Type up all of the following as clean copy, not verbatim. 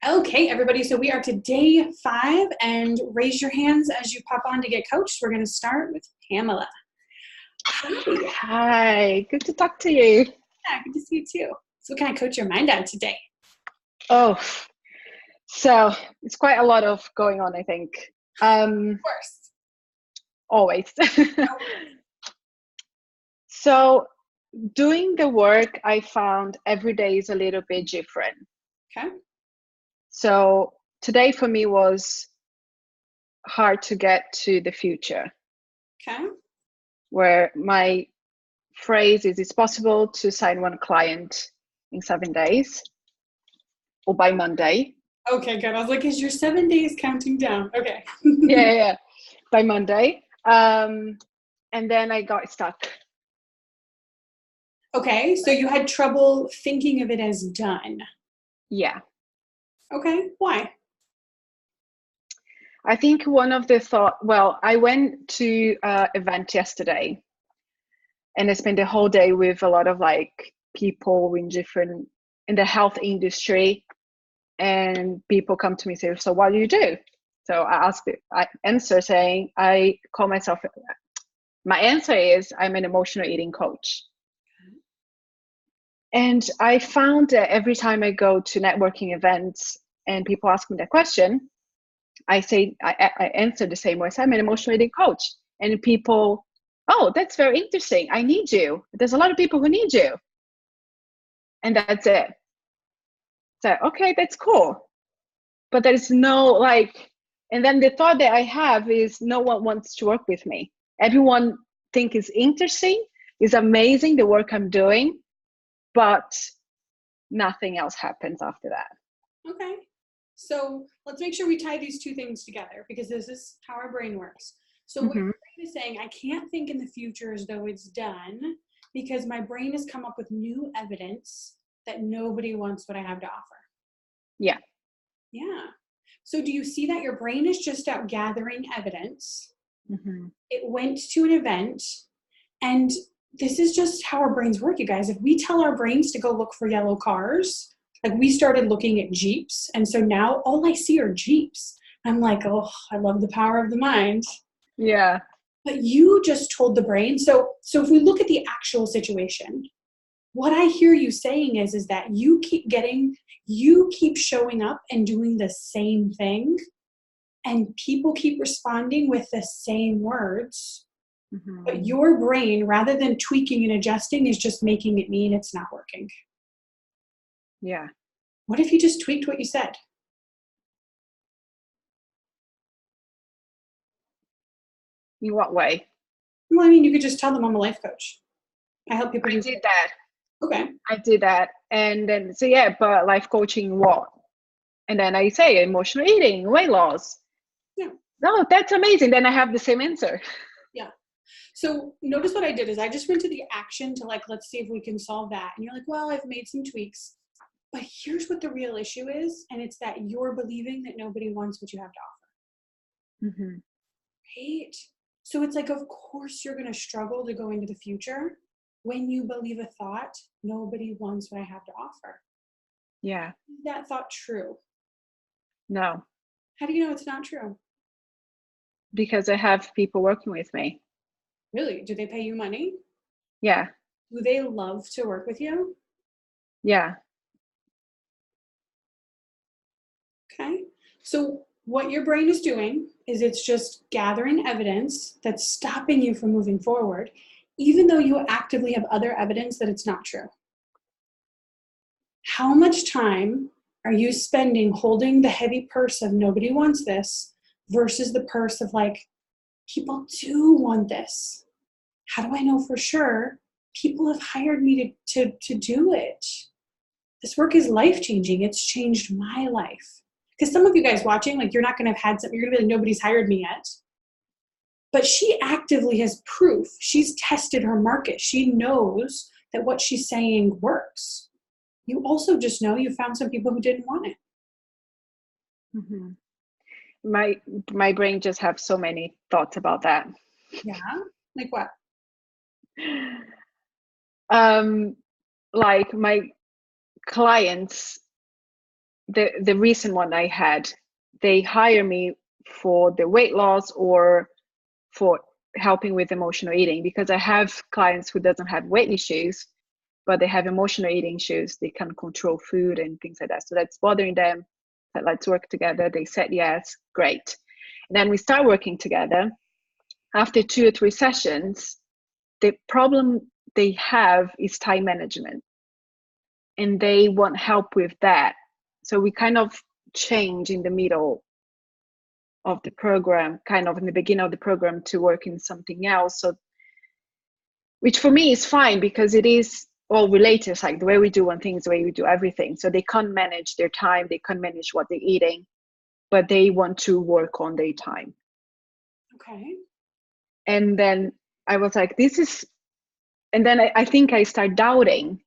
Okay, everybody. So we are to day 5, and raise your hands as you pop on to get coached. We're going to start with Pamela. Hi. Hi, good to talk to you. Yeah, good to see you too. So what can I coach your mind on today? Oh, so it's quite a lot of going on, I think. Of course. Always. So doing the work, I found every day is a little bit different. Okay. So today for me was hard to get to the future, Okay. where my phrase is it's possible to sign one client in 7 days or by Monday. Okay, good. I was like, is your 7 days counting down? Okay. Yeah, by Monday. And then I got stuck. Okay, so you had trouble thinking of it as done. Yeah. Okay, why? I think one of the well, I went to an event yesterday and I spent the whole day with a lot of people in the health industry, and people come to me and say, so what do you do? So I answer saying, my answer is I'm an emotional eating coach. And I found that every time I go to networking events and people ask me that question, I answer the same way. So I'm an emotional eating coach. And people, oh, that's very interesting. I need you. There's a lot of people who need you. And that's it. So, okay, that's cool. But there's no and then the thought that I have is no one wants to work with me. Everyone think it's interesting, it's amazing the work I'm doing, but nothing else happens after that. Okay. So let's make sure we tie these two things together, because this is how our brain works. So what your brain is saying, I can't think in the future as though it's done because my brain has come up with new evidence that nobody wants what I have to offer. Yeah. Yeah. So do you see that your brain is just out gathering evidence? It went to an event, and this is just how our brains work, you guys. If we tell our brains to go look for yellow cars, like we started looking at Jeeps, and so now all I see are Jeeps. I'm like, oh, I love the power of the mind. Yeah. But you just told the brain. So if we look at the actual situation, what I hear you saying is that you keep showing up and doing the same thing, and people keep responding with the same words. But your brain, rather than tweaking and adjusting, is just making it mean it's not working. Yeah. What if you just tweaked what you said? In what way? Well, I mean, you could just tell them I'm a life coach. I help people. I did that. Okay. I did that. And then, so yeah, but life coaching what? And then I say emotional eating, weight loss. Yeah. No, that's amazing. Then I have the same answer. Yeah. So notice what I did is I just went to the action to let's see if we can solve that. And you're like, well, I've made some tweaks. But here's what the real issue is. And it's that you're believing that nobody wants what you have to offer. Right? So it's like, of course, you're going to struggle to go into the future when you believe a thought, nobody wants what I have to offer. Yeah. Is that thought true? No. How do you know it's not true? Because I have people working with me. Really? Do they pay you money? Yeah. Do they love to work with you? Yeah. Okay. So what your brain is doing is it's just gathering evidence that's stopping you from moving forward, even though you actively have other evidence that it's not true. How much time are you spending holding the heavy purse of nobody wants this versus the purse of people do want this? How do I know for sure? People have hired me to do it. This work is life-changing. It's changed my life. Because some of you guys watching, you're not going to have had something, you're going to be like, nobody's hired me yet. But she actively has proof. She's tested her market. She knows that what she's saying works. You also just know you found some people who didn't want it. My brain just have so many thoughts about that. Yeah? Like what? Like my clients, the recent one I had, they hire me for the weight loss or for helping with emotional eating, because I have clients who doesn't have weight issues, but they have emotional eating issues. They can't control food and things like that. So that's bothering them. But let's work together. They said yes, great. And then we start working together. After 2 or 3 sessions, the problem they have is time management, and they want help with that. So we kind of change in the middle of the program, kind of in the beginning of the program, to work in something else. So, which for me is fine, because it is all related. It's like the way we do one thing is the way we do everything. So they can't manage their time, they can't manage what they're eating, but they want to work on their time. Okay. And then I was like, this is, and then I think I start doubting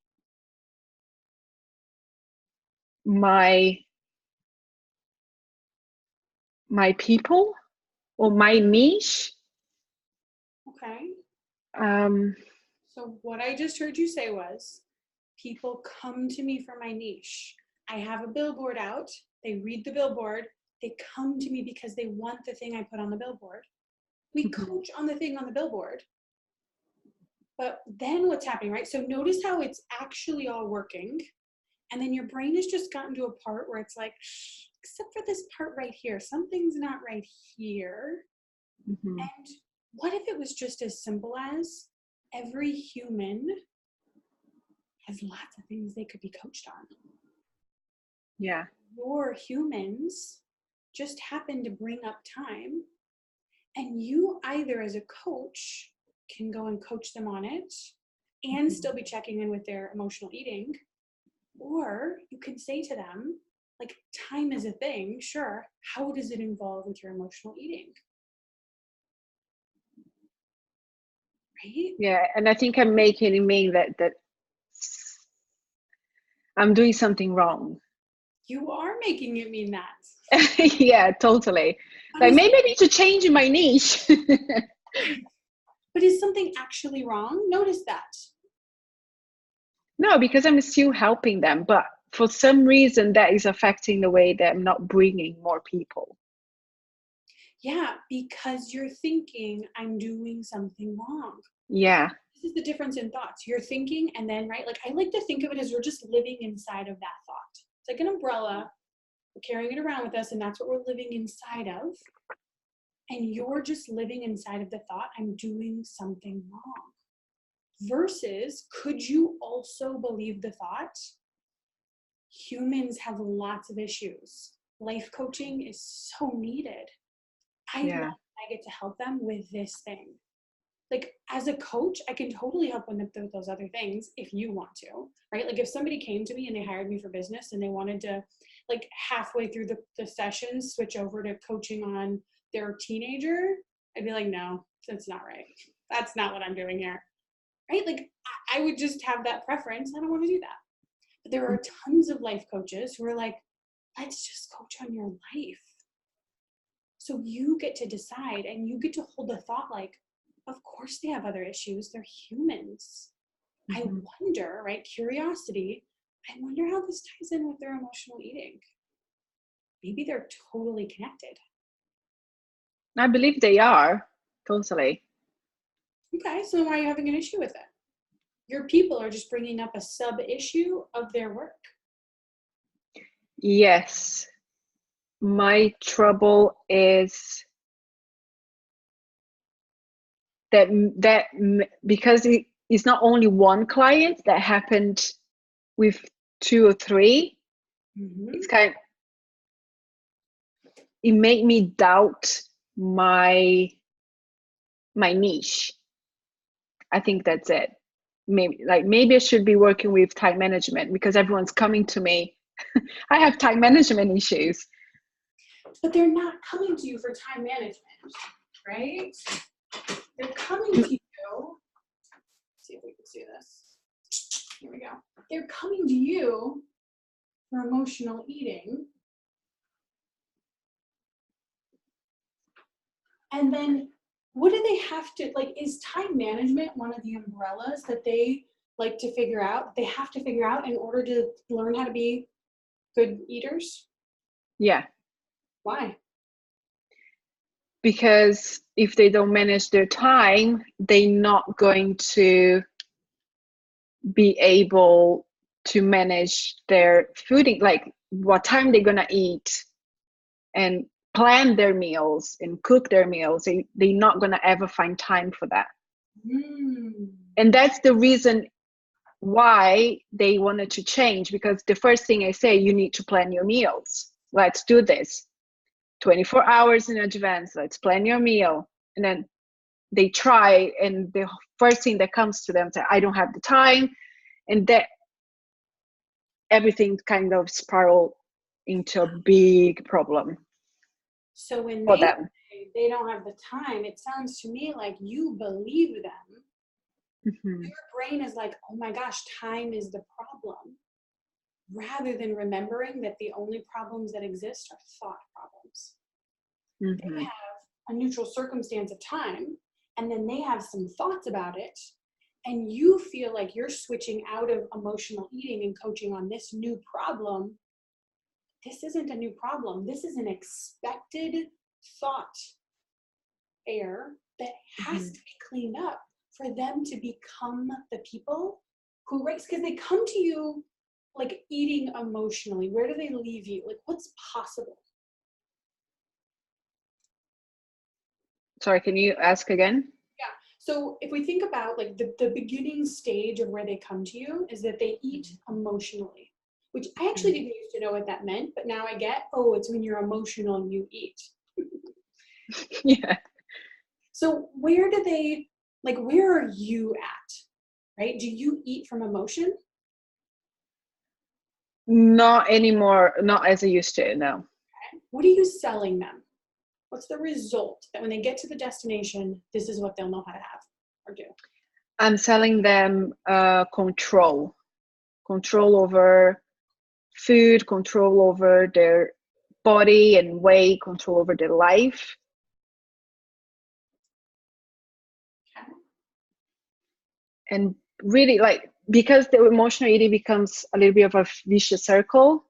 my people or my niche. Okay. Um, So what I just heard you say was, people come to me for my niche. I have a billboard out. They read the billboard. They come to me because they want the thing I put on the billboard. We coach on the thing on the billboard. But then what's happening, right? So notice how it's actually all working. And then your brain has just gotten to a part where it's like, except for this part right here, something's not right here. mhm. And what if it was just as simple as every human has lots of things they could be coached on? Yeah. Your humans just happen to bring up time, and you either as a coach can go and coach them on it and still be checking in with their emotional eating, or you can say to them, like, time is a thing, sure, how does it involve with your emotional eating? Right? Yeah, and I think I'm making it mean that I'm doing something wrong. You are making it mean that. Yeah, totally. But Like is, maybe I need to change my niche. but is something actually wrong? Notice that. No, because I'm still helping them, but for some reason that is affecting the way that I'm not bringing more people. Yeah, because you're thinking I'm doing something wrong. Yeah. This is the difference in thoughts. You're thinking, and then, right, like I like to think of it as we're just living inside of that thought. It's like an umbrella. We're carrying it around with us, and that's what we're living inside of. And you're just living inside of the thought, I'm doing something wrong. Versus, could you also believe the thought, humans have lots of issues. Life coaching is so needed. I love I get to help them with this thing. Like as a coach, I can totally help them with those other things if you want to, right? Like if somebody came to me and they hired me for business and they wanted to, like halfway through the sessions, switch over to coaching on their teenager, I'd be like, no, that's not right. That's not what I'm doing here, right? Like I would just have that preference. I don't want to do that. But there are tons of life coaches who are like, let's just coach on your life. So you get to decide and you get to hold the thought like, of course they have other issues. They're humans. I wonder, right? Curiosity. I wonder how this ties in with their emotional eating. Maybe they're totally connected. I believe they are, totally. Okay, so why are you having an issue with it? Your people are just bringing up a sub issue of their work. Yes. My trouble is that because it's not only one client, that happened with 2 or 3. It's kind of, it made me doubt my niche. I think that's it. Maybe I should be working with time management, because everyone's coming to me. I have time management issues. But they're not coming to you for time management, right? They're coming to you. Let's see if we can see this. Here we go. They're coming to you for emotional eating. And then what do they have to, like, is time management one of the umbrellas that they like to figure out? They have to figure out in order to learn how to be good eaters? Yeah, Why? because if they don't manage their time, they're not going to be able to manage their fooding, like what time they're gonna eat and plan their meals and cook their meals. They're not gonna ever find time for that. Mm. And that's the reason why they wanted to change, because the first thing I say, you need to plan your meals. Let's do this 24 hours in advance. Let's plan your meal. And then they try, and the first thing that comes to them is, I don't have the time. And that everything kind of spiral into a big problem So when for they them. say they don't have the time, it sounds to me like you believe them. Mm-hmm. Your brain is like, oh my gosh, time is the problem. Rather than remembering that the only problems that exist are thought problems. Mm-hmm. They have a neutral circumstance of time, and then they have some thoughts about it, and you feel like you're switching out of emotional eating and coaching on this new problem. This isn't a new problem. This is an expected thought error that has to be cleaned up for them to become the people who race. Because they come to you like eating emotionally. Where do they leave you? Like, what's possible? Sorry, can you ask again? Yeah. So if we think about like the beginning stage of where they come to you is that they eat emotionally, which I actually didn't used to know what that meant, but now I get, oh, it's when you're emotional and you eat. Yeah. So where do they, like, where are you at, right? Do you eat from emotion? Not anymore, not as I used to, no. What are you selling them? What's the result that when they get to the destination, this is what they'll know how to have or do? I'm selling them control over food, control over their body and weight, control over their life. Okay. And really, like, because the emotional eating becomes a little bit of a vicious circle.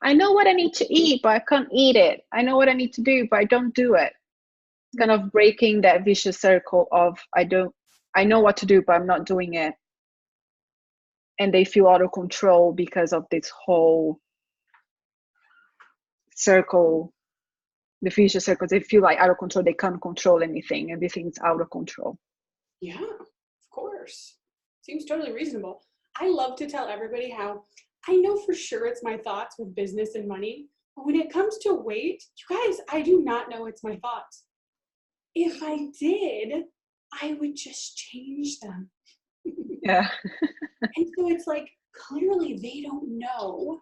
I know what I need to eat, but I can't eat it. I know what I need to do, but I don't do it. It's kind of breaking that vicious circle of I know what to do, but I'm not doing it. And they feel out of control because of this whole circle, the vicious circle. They feel like out of control. They can't control anything. Everything's out of control. Yeah, of course. Seems totally reasonable. I love to tell everybody how I know for sure it's my thoughts with business and money, but when it comes to weight, you guys, I do not know it's my thoughts. If I did, I would just change them. Yeah. And so it's like, clearly they don't know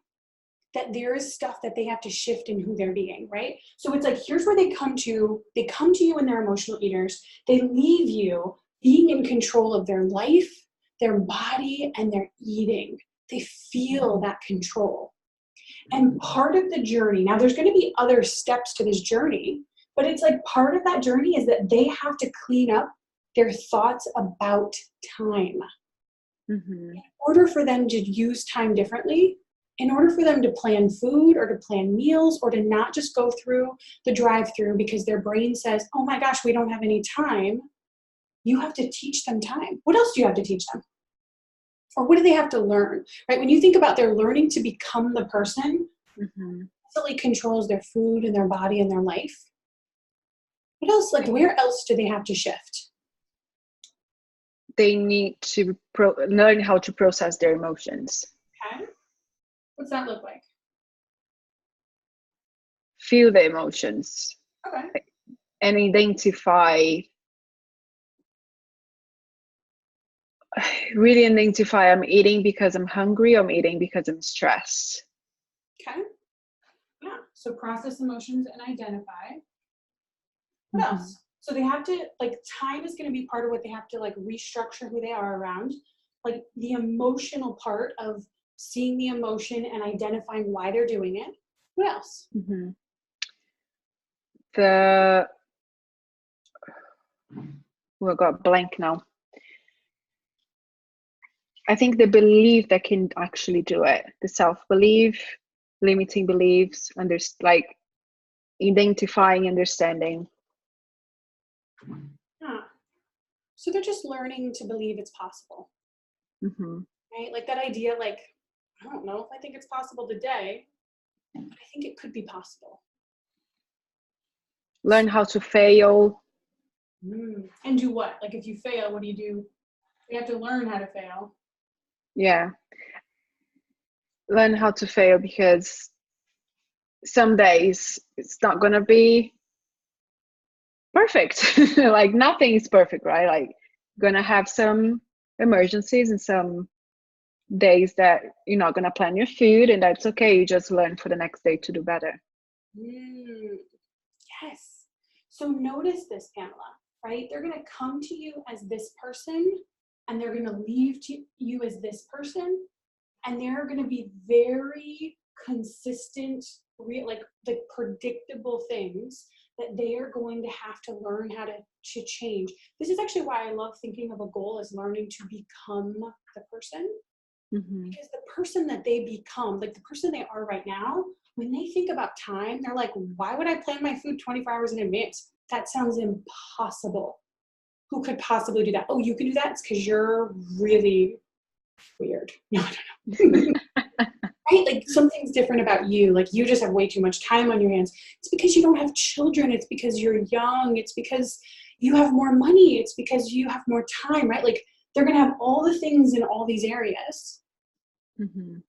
that there is stuff that they have to shift in who they're being, right? So it's like, here's where they come to you when they're emotional eaters. They leave you being in control of their life, their body, and their eating. They feel that control. And part of the journey, now there's going to be other steps to this journey, but it's like part of that journey is that they have to clean up their thoughts about time. Mm-hmm. In order for them to use time differently, in order for them to plan food or to plan meals or to not just go through the drive-through because their brain says, oh my gosh, we don't have any time, you have to teach them time. What else do you have to teach them? Or what do they have to learn, right? When you think about their learning to become the person that fully controls their food and their body and their life, what else, like where else do they have to shift? They need to learn how to process their emotions. Okay. What's that look like? Feel the emotions. Okay. And really identify, I'm eating because I'm hungry, I'm eating because I'm stressed. Okay. Yeah. So process emotions and identify. What else? So they have to, like, time is going to be part of what they have to, like, restructure who they are around. Like the emotional part of seeing the emotion and identifying why they're doing it. What else? Mm-hmm. I got blank now. I think the belief that can actually do it, the self-belief, limiting beliefs, like identifying, understanding. Yeah. So they're just learning to believe it's possible, Mm-hmm. right? Like that idea, like, I don't know if I think it's possible today, but I think it could be possible. Learn how to fail. And do what? Like if you fail, what do you do? You have to learn how to fail. Yeah. Learn how to fail, because some days it's not gonna be perfect. Like nothing is perfect, right? Like gonna have some emergencies and some days that you're not gonna plan your food, and that's okay. You just learn for the next day to do better. Yes. So notice this, Pamela, right? They're going to come to you as this person and they're going to leave to you as this person. And they're going to be very consistent, like predictable things that they are going to have to learn how to change. This is actually why I love thinking of a goal as learning to become the person. Mm-hmm. Because the person that they become, like the person they are right now, when they think about time, they're like, why would I plan my food 24 hours in advance? That sounds impossible. Who could possibly do that? Oh, you can do that? It's because you're really weird. No, I don't know. Right? Like something's different about you. Like you just have way too much time on your hands. It's because you don't have children. It's because you're young. It's because you have more money. It's because you have more time, right? Like they're going to have all the things in all these areas. Mm-hmm.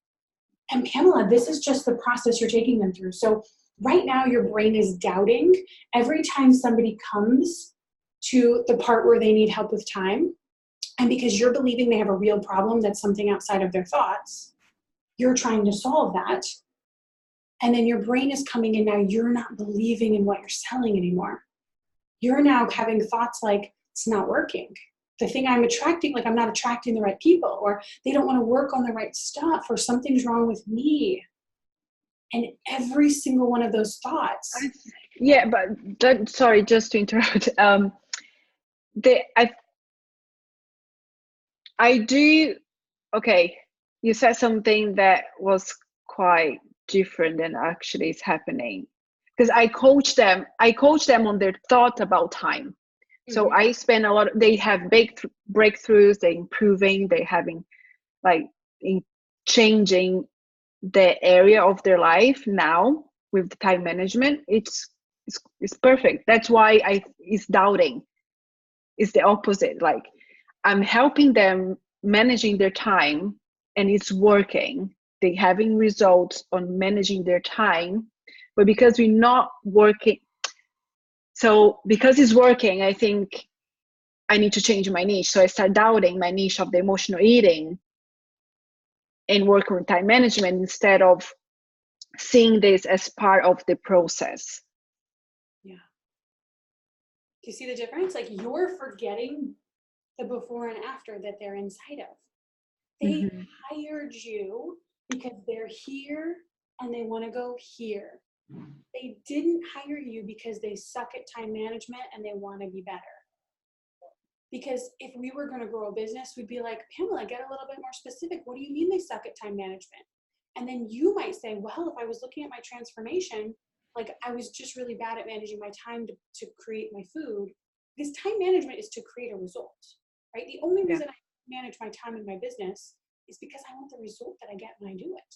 And Pamela, this is just the process you're taking them through. So right now your brain is doubting every time somebody comes to the part where they need help with time. And because you're believing they have a real problem that's something outside of their thoughts, you're trying to solve that. And then your brain is coming in now, you're not believing in what you're selling anymore. You're now having thoughts like, it's not working. The thing I'm attracting, like I'm not attracting the right people, or they don't want to work on the right stuff, or something's wrong with me. And every single one of those thoughts. Yeah, but sorry, just to interrupt. They, I do. Okay, you said something that was quite different than actually is happening. Because I coach them on their thought about time. So I spend a lot. They have breakthroughs. They're improving. They're having like in changing the area of their life now with the time management. It's perfect. That's why it's doubting. It's the opposite. Like I'm helping them managing their time, and it's working. They're having results on managing their time, but because we're not working, so because it's working, I think I need to change my niche. So I start doubting my niche of the emotional eating and work on time management instead of seeing this as part of the process. Yeah. Do you see the difference? Like you're forgetting the before and after that they're inside of. They Mm-hmm. hired you because they're here and they want to go here. They didn't hire you because they suck at time management and they want to be better. Because if we were going to grow a business, we'd be like, Pamela, get a little bit more specific. What do you mean they suck at time management? And then you might say, well, if I was looking at my transformation, like I was just really bad at managing my time to create my food. Because time management is to create a result, right? The only reason I manage my time in my business is because I want the result that I get when I do it.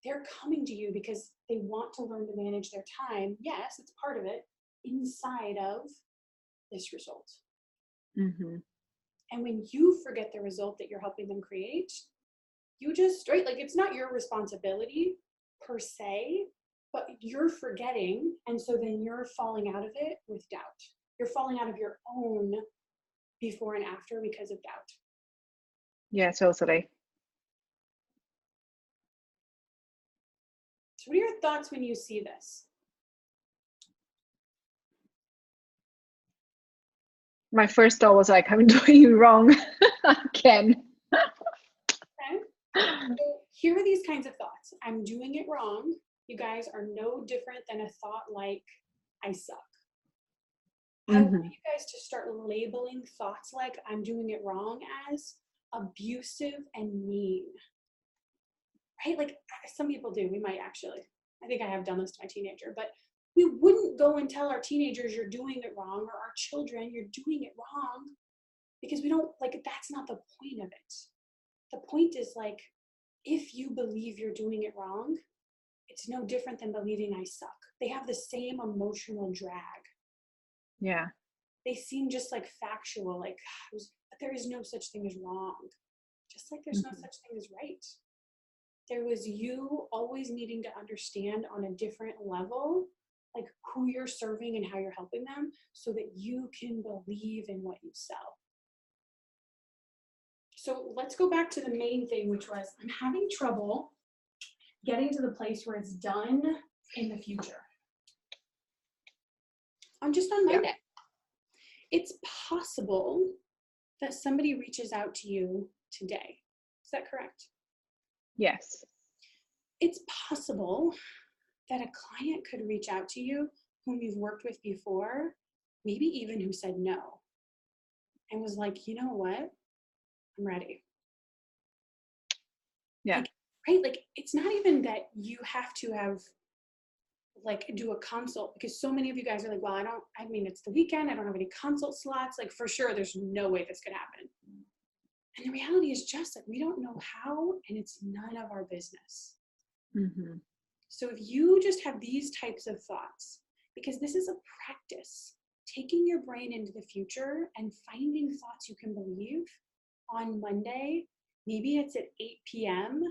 They're coming to you because they want to learn to manage their time. Yes, it's part of it inside of this result. Mm-hmm. And when you forget the result that you're helping them create, you just, right, like it's not your responsibility per se, but you're forgetting. And so then you're falling out of it with doubt. You're falling out of your own before and after because of doubt. Yeah, totally. So, what are your thoughts when you see this? My first thought was like, I'm doing it wrong again. Okay. So here are these kinds of thoughts. I'm doing it wrong. You guys are no different than a thought like, I suck. I want Mm-hmm. you guys to start labeling thoughts like I'm doing it wrong as abusive and mean. right? Like some people do. We might actually. I think I have done this to my teenager, but we wouldn't go and tell our teenagers you're doing it wrong, or our children you're doing it wrong, because we don't like, that's not the point of it. The point is like, if you believe you're doing it wrong, it's no different than believing I suck. They have the same emotional drag. Yeah. They seem just like factual, like but there is no such thing as wrong, just like there's no such thing as right. There was you always needing to understand on a different level, like who you're serving and how you're helping them, so that you can believe in what you sell. So let's go back to the main thing, which was I'm having trouble getting to the place where it's done in the future. On Monday. It's possible that somebody reaches out to you today. Is that correct? Yes. It's possible that a client could reach out to you whom you've worked with before, maybe even who said no, and was like, you know what? I'm ready. Yeah. Like, right? Like, it's not even that you have to have like do a consult, because so many of you guys are like, well, it's the weekend. I don't have any consult slots. Like, for sure, there's no way this could happen. And the reality is just that we don't know how, and it's none of our business. Mm-hmm. So if you just have these types of thoughts, because this is a practice, taking your brain into the future and finding thoughts you can believe on Monday, maybe it's at 8 p.m.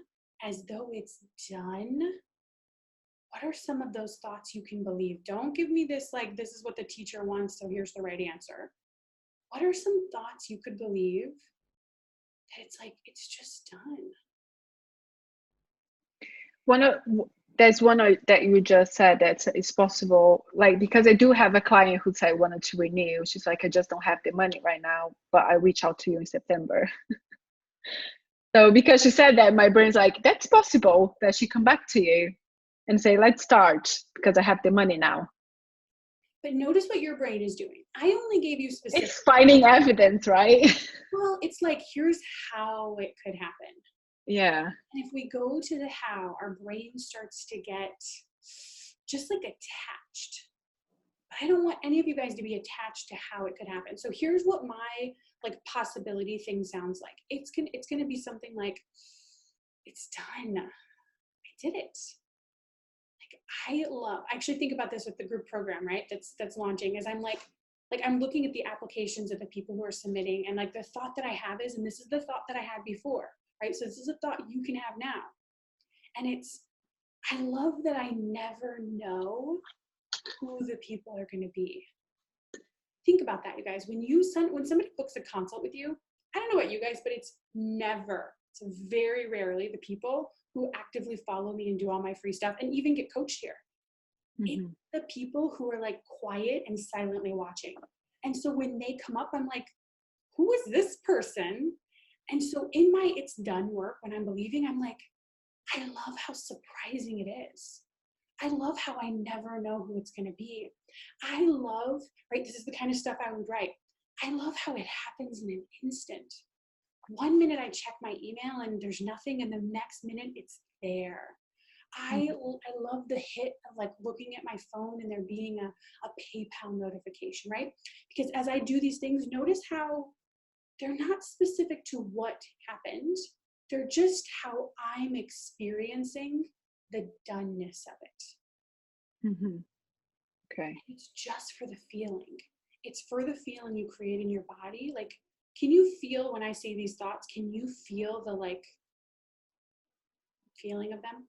as though it's done. What are some of those thoughts you can believe? Don't give me this, like, this is what the teacher wants, so here's the right answer. What are some thoughts you could believe that it's like, it's just done? There's one that you just said that it's possible, like, because I do have a client who said wanted to renew. She's like, I just don't have the money right now, but I reach out to you in September. So because she said that, my brain's like, that's possible that she come back to you and say, let's start because I have the money now. But notice what your brain is doing. I only gave you specific. It's finding evidence, right? Well, it's like, here's how it could happen. Yeah. And if we go to the how, our brain starts to get just like attached. But I don't want any of you guys to be attached to how it could happen. So here's what my like possibility thing sounds like. It's gonna be something like, it's done. I did it. Like I actually think about this with the group program, right? That's launching, as I'm like I'm looking at the applications of the people who are submitting, and like the thought that I have is, and this is the thought that I had before, right? So this is a thought you can have now. And it's, I love that I never know who the people are going to be. Think about that, you guys. When somebody books a consult with you, I don't know about you guys, but it's very rarely the people who actively follow me and do all my free stuff and even get coached here. Mm-hmm. It's the people who are like quiet and silently watching. And so when they come up, I'm like, who is this person? And so in my it's done work, when I'm believing, I'm like, I love how surprising it is. I love how I never know who it's going to be. I love, right, this is the kind of stuff I would write. I love how it happens in an instant. 1 minute I check my email and there's nothing, and the next minute it's there. I love the hit of like looking at my phone and there being a PayPal notification, right? Because as I do these things, notice how they're not specific to what happened. They're just how I'm experiencing the doneness of it. Mm-hmm. Okay. And it's just for the feeling. It's for the feeling you create in your body. Like, can you feel when I say these thoughts? Can you feel the like feeling of them?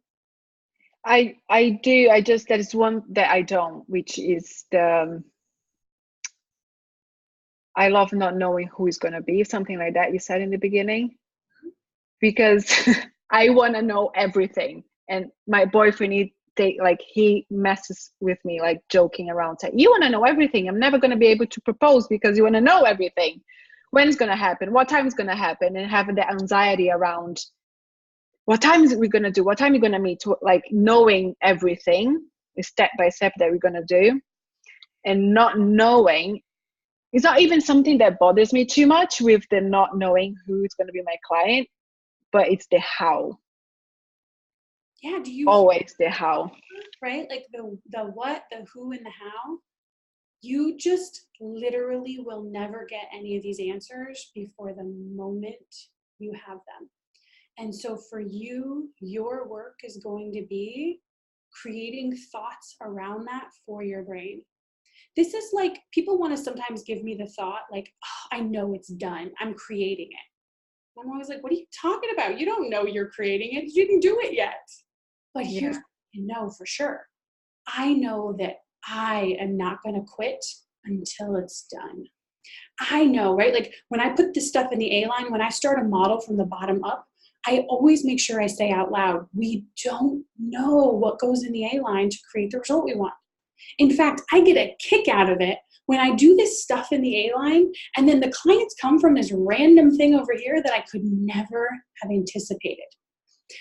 I do. I just, there is one that I don't, which is I love not knowing who is going to be, something like that you said in the beginning, because I want to know everything. And my boyfriend, he messes with me, like joking around, saying, you want to know everything. I'm never going to be able to propose because you want to know everything. When it's going to happen? What time is going to happen? And having the anxiety around what time is it we're going to do? What time are you going to meet? Like knowing everything step by step that we're going to do, and not knowing. It's not even something that bothers me too much with the not knowing who's going to be my client, but it's the how. Yeah, do you Always the how. right? Like the what, the who, and the how. You just literally will never get any of these answers before the moment you have them. And so for you, your work is going to be creating thoughts around that for your brain. This is like, people want to sometimes give me the thought, like, oh, I know it's done. I'm creating it. I'm always like, what are you talking about? You don't know you're creating it. You didn't do it yet. But here's what you know for sure. I know that I am not going to quit until it's done. I know, right? Like when I put this stuff in the A line, when I start a model from the bottom up, I always make sure I say out loud, we don't know what goes in the A line to create the result we want. In fact, I get a kick out of it when I do this stuff in the A line and then the clients come from this random thing over here that I could never have anticipated.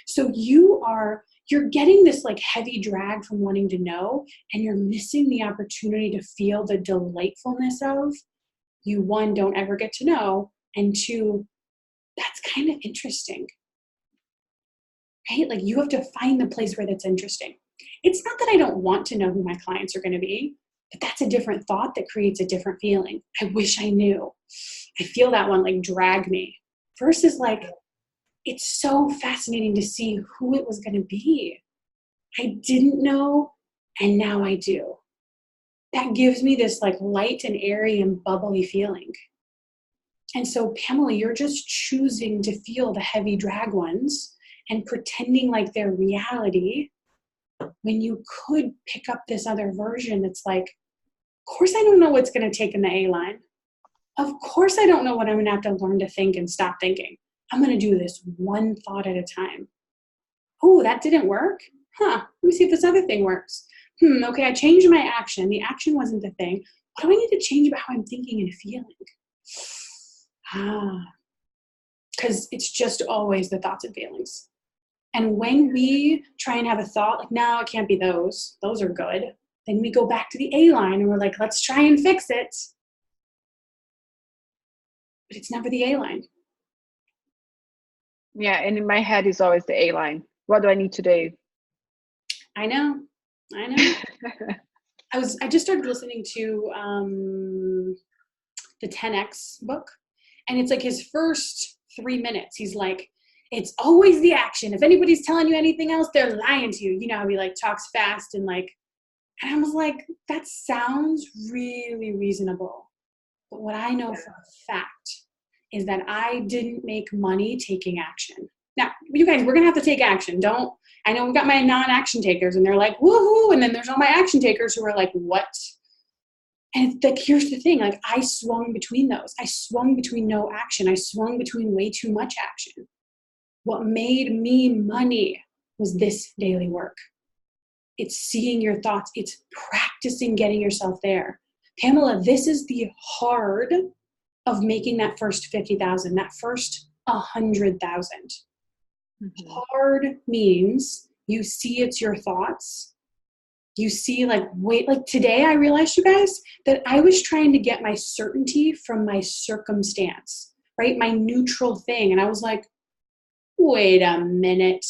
So you're getting this like heavy drag from wanting to know, and you're missing the opportunity to feel the delightfulness of you, one, don't ever get to know, and two, that's kind of interesting, right? Like you have to find the place where that's interesting. It's not that I don't want to know who my clients are going to be, but that's a different thought that creates a different feeling. I wish I knew. I feel that one like drag me. Versus like, it's so fascinating to see who it was going to be. I didn't know, and now I do. That gives me this like light and airy and bubbly feeling. And so, Pamela, you're just choosing to feel the heavy drag ones and pretending like they're reality when you could pick up this other version that's like, of course I don't know what's going to take in the A line. Of course I don't know what I'm going to have to learn to think and stop thinking. I'm going to do this one thought at a time. Oh, that didn't work? Huh, let me see if this other thing works. Okay, I changed my action. The action wasn't the thing. What do I need to change about how I'm thinking and feeling? Because it's just always the thoughts and feelings. And when we try and have a thought, like, no, it can't be those. Those are good. Then we go back to the A line and we're like, let's try and fix it. But it's never the A line. Yeah, and in my head is always the A line. What do I need to do? I know. I just started listening to the 10X book, and it's like his first 3 minutes. He's like, it's always the action. If anybody's telling you anything else, they're lying to you. You know how he like talks fast and like, and I was like, that sounds really reasonable. But what I know for a fact is that I didn't make money taking action. Now, you guys, we're going to have to take action. I know we've got my non-action takers and they're like, woohoo. And then there's all my action takers who are like, what? And like, here's the thing, like I swung between those. I swung between no action. I swung between way too much action. What made me money was this daily work. It's seeing your thoughts. It's practicing getting yourself there. Pamela, this is the hard of making that first 50,000, that first 100,000. Mm-hmm. Hard means you see it's your thoughts. You see like, wait, like today I realized, you guys, that I was trying to get my certainty from my circumstance, right? My neutral thing. And I was like, wait a minute.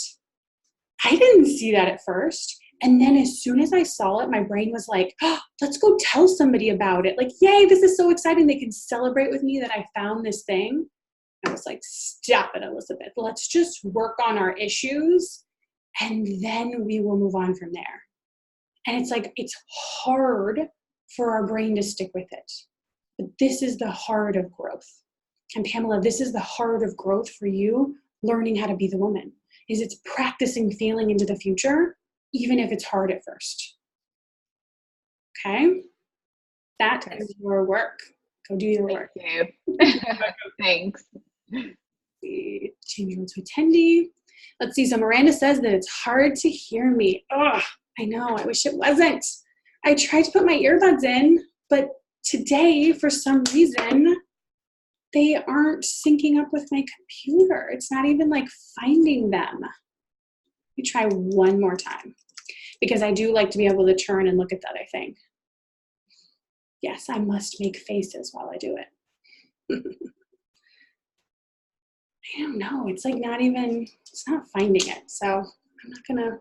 I didn't see that at first. And then as soon as I saw it, my brain was like, oh, let's go tell somebody about it. Like, yay, this is so exciting. They can celebrate with me that I found this thing. I was like, stop it, Elizabeth. Let's just work on our issues and then we will move on from there. And it's like, it's hard for our brain to stick with it. But this is the heart of growth. And Pamela, this is the heart of growth for you, learning how to be the woman, is it's practicing feeling into the future, even if it's hard at first. Okay? That is your work. Go do your work. Thank you. Thanks. Change to attendee. Let's see. So Miranda says that it's hard to hear me. Ugh, I know. I wish it wasn't. I tried to put my earbuds in, but today, for some reason, they aren't syncing up with my computer. It's not even like finding them. Let me try one more time because I do like to be able to turn and look at the other thing. Yes, I must make faces while I do it. I don't know. It's like not even, it's not finding it. So I'm not gonna,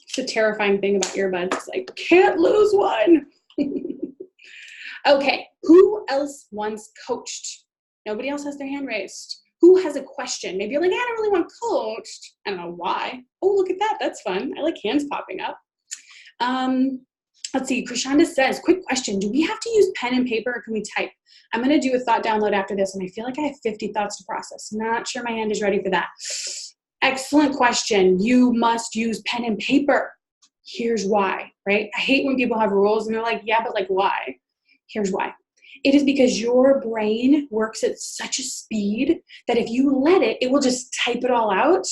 it's the terrifying thing about earbuds. It's like, can't lose one. Okay, who else wants coached? Nobody else has their hand raised. Who has a question? Maybe you're like, I don't really want coached. I don't know why. Oh, look at that. That's fun. I like hands popping up. Let's see. Krishanda says, quick question. Do we have to use pen and paper or can we type? I'm going to do a thought download after this, and I feel like I have 50 thoughts to process. Not sure my hand is ready for that. Excellent question. You must use pen and paper. Here's why, right? I hate when people have rules and they're like, yeah, but like why? Here's why. It is because your brain works at such a speed that if you let it, it will just type it all out.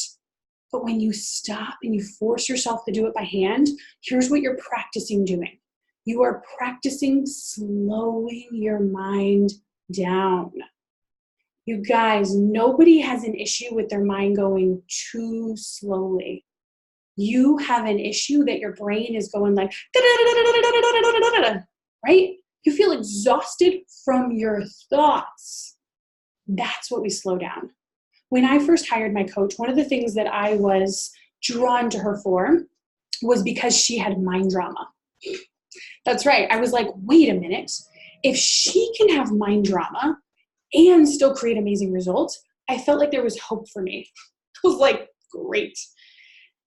But when you stop and you force yourself to do it by hand, here's what you're practicing doing. You are practicing slowing your mind down. You guys, nobody has an issue with their mind going too slowly. You have an issue that your brain is going like, right? You feel exhausted from your thoughts. That's what we slow down. When I first hired my coach, one of the things that I was drawn to her for was because she had mind drama. That's right. I was like, wait a minute. If she can have mind drama and still create amazing results, I felt like there was hope for me. I was like, great.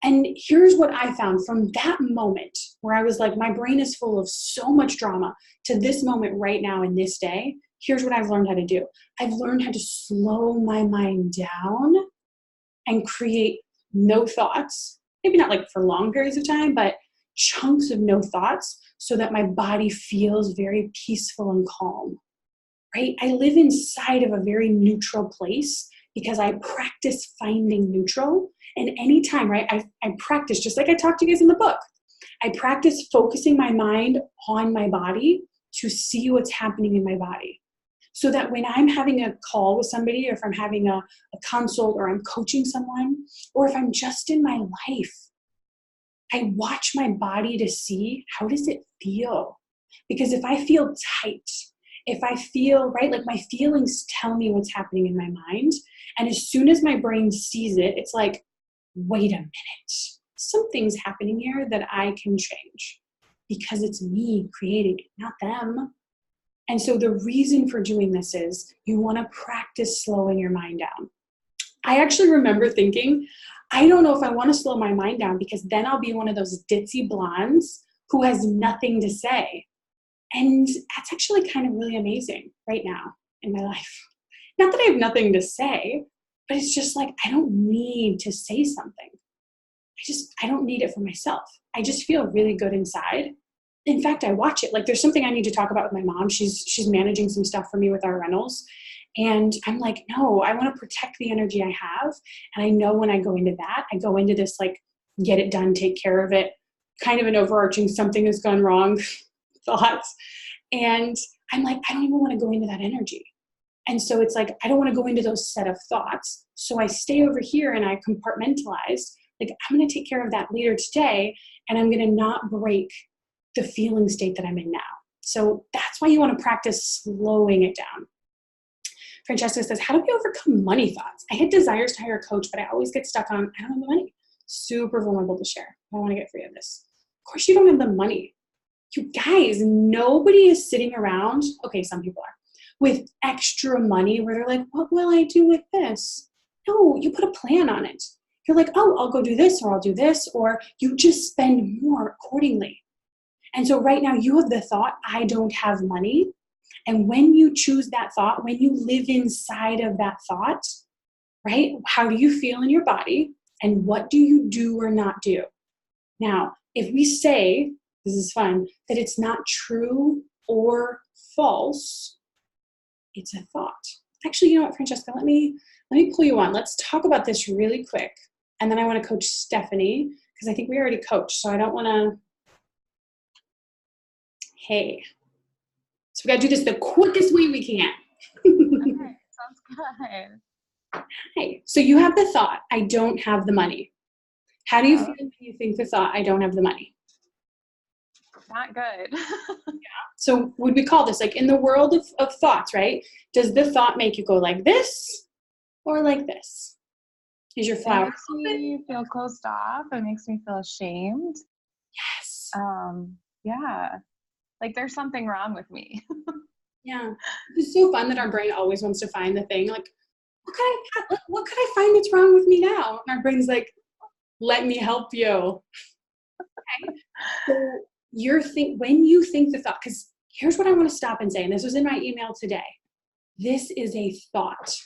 And here's what I found from that moment where I was like, my brain is full of so much drama to this moment right now in this day. Here's what I've learned how to do. I've learned how to slow my mind down and create no thoughts. Maybe not like for long periods of time, but chunks of no thoughts so that my body feels very peaceful and calm, right? I live inside of a very neutral place because I practice finding neutral. And anytime, right, I practice, just like I talked to you guys in the book, I practice focusing my mind on my body to see what's happening in my body. So that when I'm having a call with somebody, or if I'm having a consult, or I'm coaching someone, or if I'm just in my life, I watch my body to see how does it feel. Because if I feel tight, if I feel, right, like my feelings tell me what's happening in my mind. And as soon as my brain sees it, it's like, wait a minute, something's happening here that I can change because it's me creating it, not them. And so the reason for doing this is you want to practice slowing your mind down. I actually remember thinking, I don't know if I want to slow my mind down because then I'll be one of those ditzy blondes who has nothing to say. And that's actually kind of really amazing right now in my life. Not that I have nothing to say, but it's just like, I don't need to say something. I don't need it for myself. I just feel really good inside. In fact, I watch it. Like there's something I need to talk about with my mom. She's managing some stuff for me with our rentals. And I'm like, no, I want to protect the energy I have. And I know when I go into that, I go into this like, get it done, take care of it, kind of an overarching something has gone wrong thoughts. And I'm like, I don't even want to go into that energy. And so it's like, I don't want to go into those set of thoughts. So I stay over here and I compartmentalize, like I'm going to take care of that later today. And I'm going to not break the feeling state that I'm in now. So that's why you want to practice slowing it down. Francesca says, how do we overcome money thoughts? I had desires to hire a coach, but I always get stuck on, I don't have the money. Super vulnerable to share. I want to get free of this. Of course you don't have the money. You guys, nobody is sitting around, okay, some people are, with extra money where they're like, what will I do with this? No, you put a plan on it. You're like, oh, I'll go do this, or I'll do this, or you just spend more accordingly. And so right now you have the thought, I don't have money. And when you choose that thought, when you live inside of that thought, right, how do you feel in your body? And what do you do or not do? Now, if we say, this is fun, that it's not true or false, it's a thought. Actually, you know what, Francesca, let me pull you on. Let's talk about this really quick. And then I want to coach Stephanie, because I think we already coached, so I don't want to, hey. So we got to do this the quickest way we can. Okay, sounds good. Hey, so you have the thought, I don't have the money. How do you feel when you think the thought, I don't have the money? Not good. So would we call this, like in the world of thoughts, right? Does the thought make you go like this or like this? Is your It flower makes open? me feel closed off. It makes me feel ashamed. Yes. Yeah. Like there's something wrong with me. Yeah. It's so fun that our brain always wants to find the thing. Like, what could I find that's wrong with me now? And our brain's like, let me help you. Okay. So when you think the thought, because here's what I want to stop and say, and this was in my email today. This is a thought.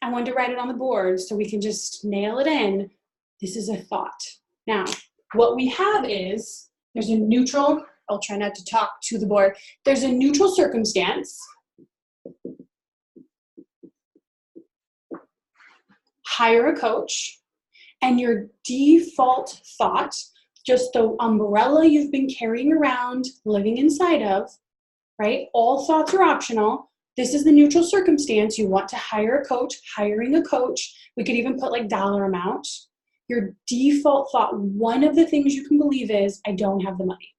I wanted to write it on the board so we can just nail it in. This is a thought. Now, what we have is, there's a neutral, I'll try not to talk to the board. There's a neutral circumstance. Hire a coach. And your default thought, just the umbrella you've been carrying around, living inside of, right? All thoughts are optional. This is the neutral circumstance. You want to hire a coach, hiring a coach. We could even put like dollar amount. Your default thought, one of the things you can believe is, I don't have the money.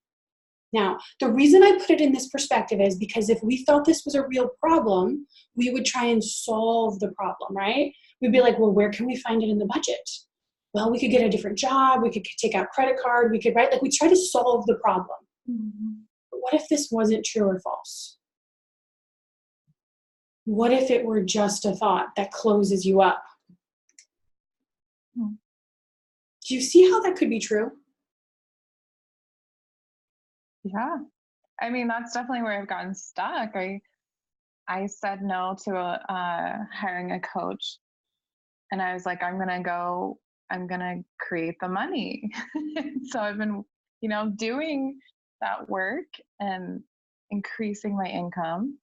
Now, the reason I put it in this perspective is because if we thought this was a real problem, we would try and solve the problem, right? We'd be like, well, where can we find it in the budget? Well, we could get a different job. We could take out credit card. We could, right? Like we try to solve the problem. Mm-hmm. But what if this wasn't true or false? What if it were just a thought that closes you up? Hmm. Do you see how that could be true? Yeah. I mean, that's definitely where I've gotten stuck. I said no to hiring a coach, and I was like, I'm gonna create the money. So I've been, doing that work and increasing my income,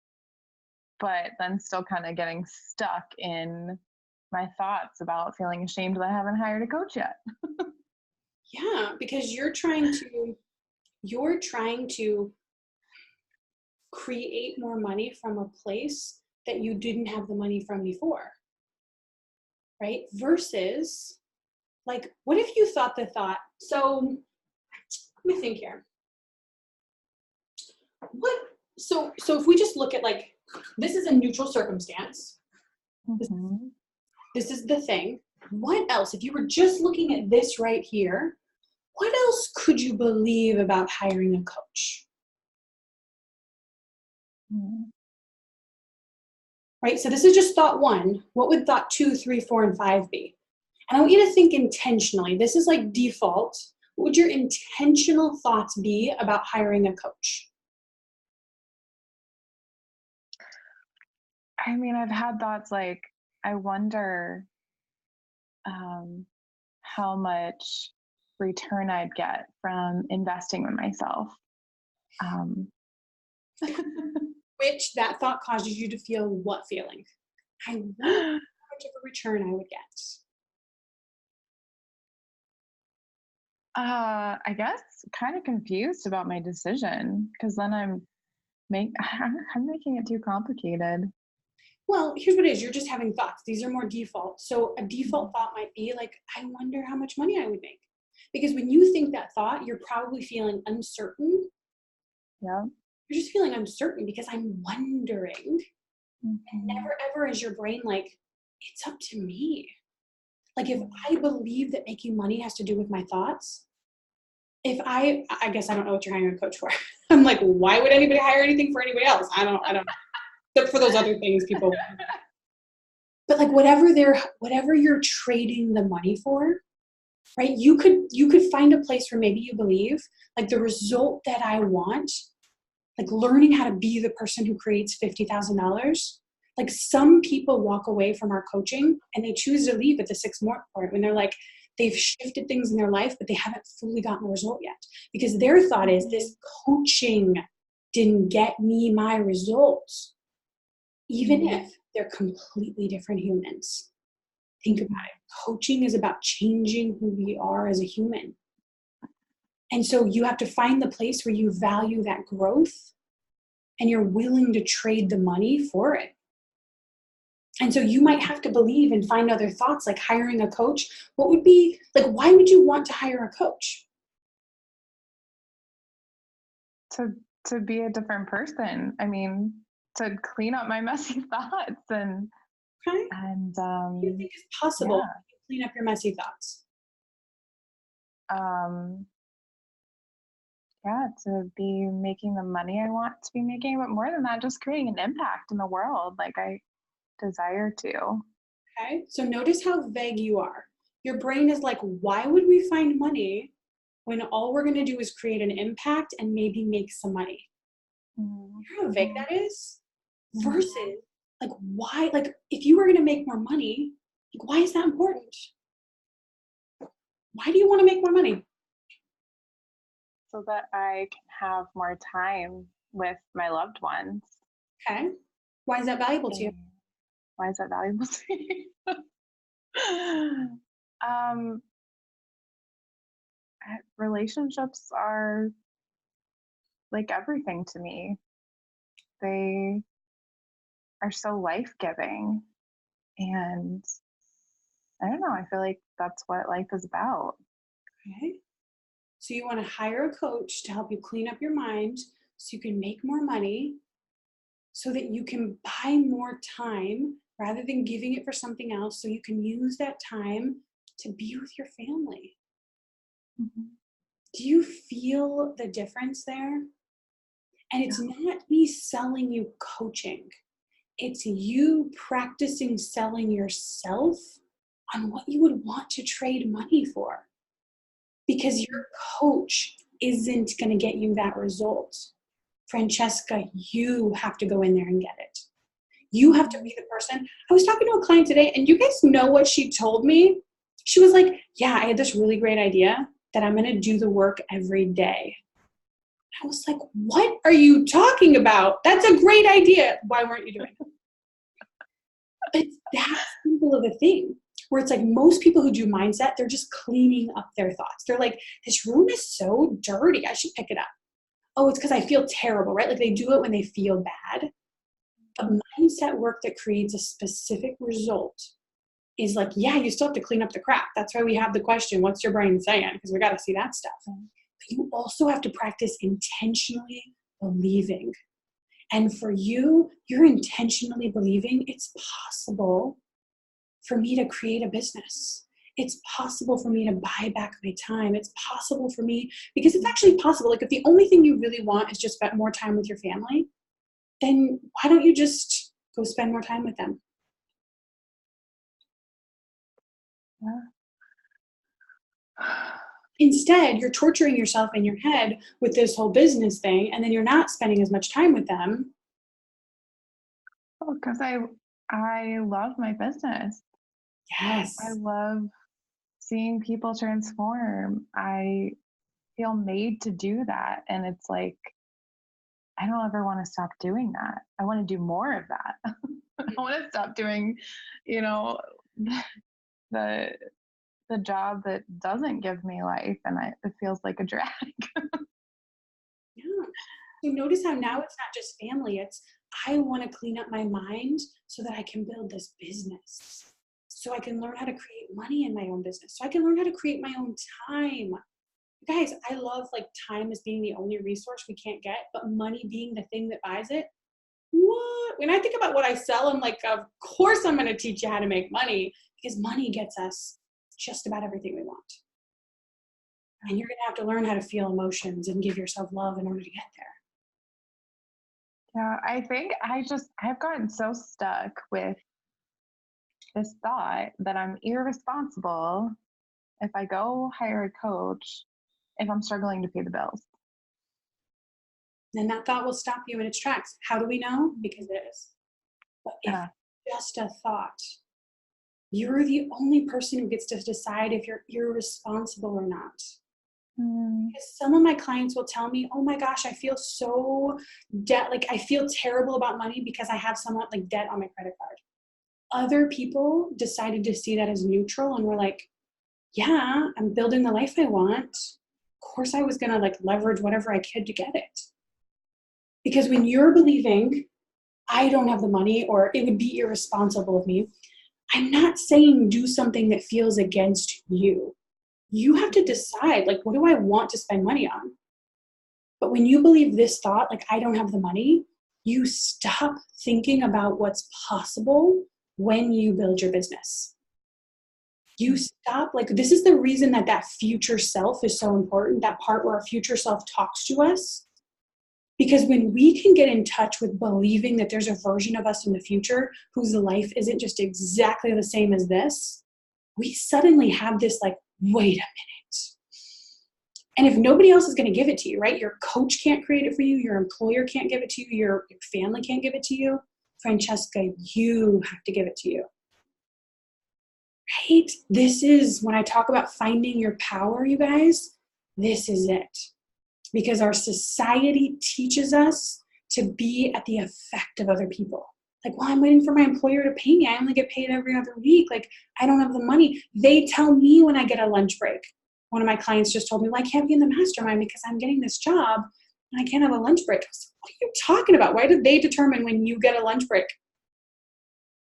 but then still kind of getting stuck in my thoughts about feeling ashamed that I haven't hired a coach yet. Yeah, because you're trying to create more money from a place that you didn't have the money from before, right? Versus, like, what if you thought the thought, so let me think here. So if we just look at, like, this is a neutral circumstance. Mm-hmm. This is the thing. What else, if you were just looking at this right here, what else could you believe about hiring a coach? Mm-hmm. Right? So this is just thought one. What would thought 2, 3, 4, and 5 be? And I want you to think intentionally. This is like default. What would your intentional thoughts be about hiring a coach? I mean, I've had thoughts like, I wonder how much return I'd get from investing in myself. Which that thought causes you to feel what feeling? I wonder how much of a return I would get. I guess kind of confused about my decision, because then I'm making it too complicated. Well, here's what it is. You're just having thoughts. These are more default. So a default thought might be like, I wonder how much money I would make. Because when you think that thought, you're probably feeling uncertain. Yeah. You're just feeling uncertain because I'm wondering. Mm-hmm. And never ever is your brain like, it's up to me. Like if I believe that making money has to do with my thoughts, I guess I don't know what you're hiring a coach for. I'm like, why would anybody hire anything for anybody else? I don't know. Except for those other things people. But like whatever you're trading the money for, right? You could find a place where maybe you believe like the result that I want, like learning how to be the person who creates $50,000. Like some people walk away from our coaching and they choose to leave at the 6-month point when they're like, they've shifted things in their life, but they haven't fully gotten a result yet. Because their thought is this coaching didn't get me my results. Even if they're completely different humans. Think about it. Coaching is about changing who we are as a human. And so you have to find the place where you value that growth and you're willing to trade the money for it. And so you might have to believe and find other thoughts, like hiring a coach. What would be, like, why would you want to hire a coach? To be a different person. I mean, to clean up my messy thoughts Okay. and What do you think is possible yeah. to clean up your messy thoughts? Yeah, to be making the money I want to be making, but more than that, just creating an impact in the world like I desire to. Okay. So notice how vague you are. Your brain is like, why would we find money when all we're going to do is create an impact and maybe make some money? Mm. You know how vague that is? Versus, like, why, like, if you were going to make more money, like, why is that important? Why do you want to make more money? So that I can have more time with my loved ones. Okay. Why is that valuable to you? And why is that valuable to you? um, Relationships are like everything to me. They are so life-giving, and I don't know, I feel like that's what life is about. Okay. So you want to hire a coach to help you clean up your mind so you can make more money so that you can buy more time rather than giving it for something else so you can use that time to be with your family. Mhm. Do you feel the difference there? And it's not me selling you coaching. It's you practicing selling yourself on what you would want to trade money for. Because your coach isn't going to get you that result. Francesca, you have to go in there and get it. You have to be the person. I was talking to a client today, and you guys know what she told me? She was like, yeah, I had this really great idea that I'm going to do the work every day. I was like, what are you talking about? That's a great idea. Why weren't you doing it? It's that simple of a thing where it's like most people who do mindset, they're just cleaning up their thoughts. They're like, this room is so dirty. I should pick it up. Oh, it's because I feel terrible, right? Like they do it when they feel bad. But mindset work that creates a specific result is like, yeah, you still have to clean up the crap. That's why we have the question, what's your brain saying? Because we got to see that stuff. But you also have to practice intentionally believing. And for you, you're intentionally believing it's possible for me to create a business. It's possible for me to buy back my time. It's possible for me, because it's actually possible. Like if the only thing you really want is just spend more time with your family, then why don't you just go spend more time with them? Yeah. Instead, you're torturing yourself in your head with this whole business thing, and then you're not spending as much time with them. Oh, because I love my business. Yes. I love seeing people transform. I feel made to do that. And it's like, I don't ever want to stop doing that. I want to do more of that. I want to stop doing, you know, the the job that doesn't give me life and it feels like a drag. Yeah. So notice how now it's not just family, it's I want to clean up my mind so that I can build this business. So I can learn how to create money in my own business. So I can learn how to create my own time. Guys, I love like time as being the only resource we can't get, but money being the thing that buys it. What? When I think about what I sell, I'm like, of course I'm going to teach you how to make money because money gets us just about everything we want. And you're going to have to learn how to feel emotions and give yourself love in order to get there. Yeah, I think I've gotten so stuck with this thought that I'm irresponsible if I go hire a coach if I'm struggling to pay the bills. And that thought will stop you in its tracks. How do we know? Because it is. But if Yeah. it's just a thought, you're the only person who gets to decide if you're irresponsible or not. Because some of my clients will tell me, oh my gosh, I feel so like I feel terrible about money because I have somewhat like debt on my credit card. Other people decided to see that as neutral and were like, yeah, I'm building the life I want. Of course I was gonna like leverage whatever I could to get it. Because when you're believing, I don't have the money, or it would be irresponsible of me. I'm not saying do something that feels against you. You have to decide, like, what do I want to spend money on? But when you believe this thought, like, I don't have the money, you stop thinking about what's possible when you build your business. You stop, like, this is the reason that that future self is so important, that part where our future self talks to us. Because when we can get in touch with believing that there's a version of us in the future whose life isn't just exactly the same as this, we suddenly have this, like, wait a minute. And if nobody else is going to give it to you, right? Your coach can't create it for you. Your employer can't give it to you. Your family can't give it to you. Francesca, you have to give it to you. Right? This is, when I talk about finding your power, you guys, this is it. Because our society teaches us to be at the effect of other people. Like, well, I'm waiting for my employer to pay me. I only get paid every other week. Like, I don't have the money. They tell me when I get a lunch break. One of my clients just told me, well, I can't be in the mastermind because I'm getting this job and I can't have a lunch break. I was like, what are you talking about? Why did they determine when you get a lunch break?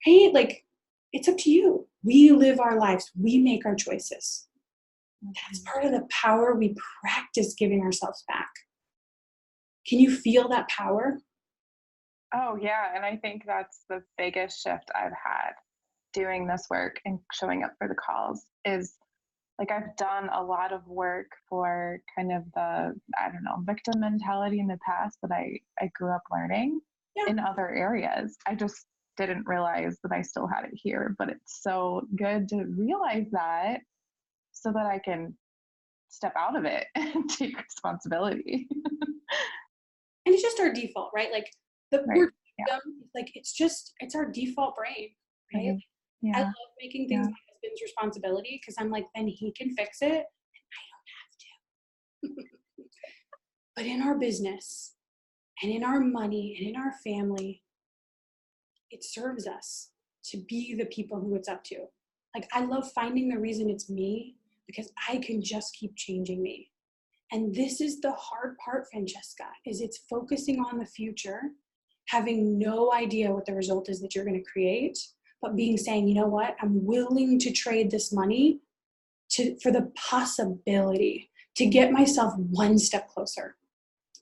Right? Like, it's up to you. We live our lives. We make our choices. That's part of the power we practice giving ourselves back. Can you feel that power? Oh, yeah. And I think that's the biggest shift I've had doing this work and showing up for the calls is, like, I've done a lot of work for kind of the, I don't know, victim mentality in the past that I grew up learning in other areas. I just didn't realize that I still had it here, but it's so good to realize that so that I can step out of it and take responsibility. And it's just our default, right? Like, the Right. word victim, like, it's our default brain, right? Right. Yeah. I love making things my husband's responsibility because I'm like, then he can fix it and I don't have to. But in our business and in our money and in our family, it serves us to be the people who it's up to. Like, I love finding the reason it's me because I can just keep changing me. And this is the hard part, Francesca, is it's focusing on the future, having no idea what the result is that you're going to create, but saying, you know what, I'm willing to trade this money for the possibility to get myself one step closer.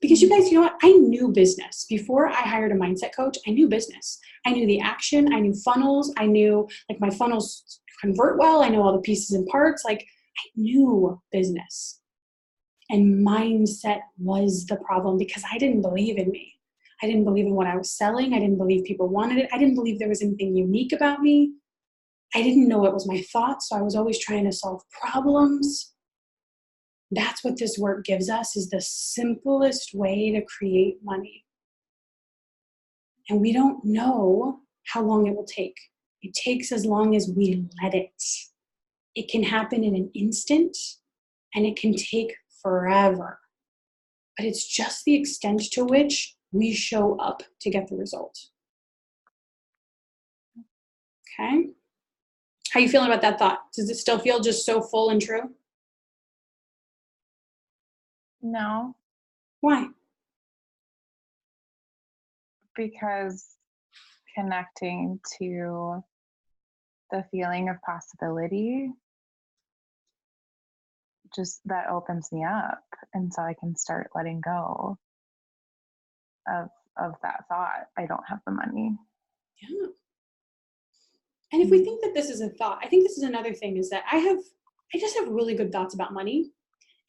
Because you guys, you know what, I knew business. Before I hired a mindset coach, I knew business. I knew the action, I knew funnels, I knew, like, my funnels convert well, I know all the pieces and parts, like, I knew business. And mindset was the problem because I didn't believe in me. I didn't believe in what I was selling. I didn't believe people wanted it. I didn't believe there was anything unique about me. I didn't know it was my thoughts, so I was always trying to solve problems. That's what this work gives us, is the simplest way to create money. And we don't know how long it will take. It takes as long as we let it. It can happen in an instant, and it can take forever. But it's just the extent to which we show up to get the result. Okay? How you feeling about that thought? Does it still feel just so full and true? No, Why? because connecting to the feeling of possibility, just that opens me up, and so I can start letting go of that thought. I don't have the money. Yeah. And if we think that this is a thought, I think this is another thing, is that I just have really good thoughts about money.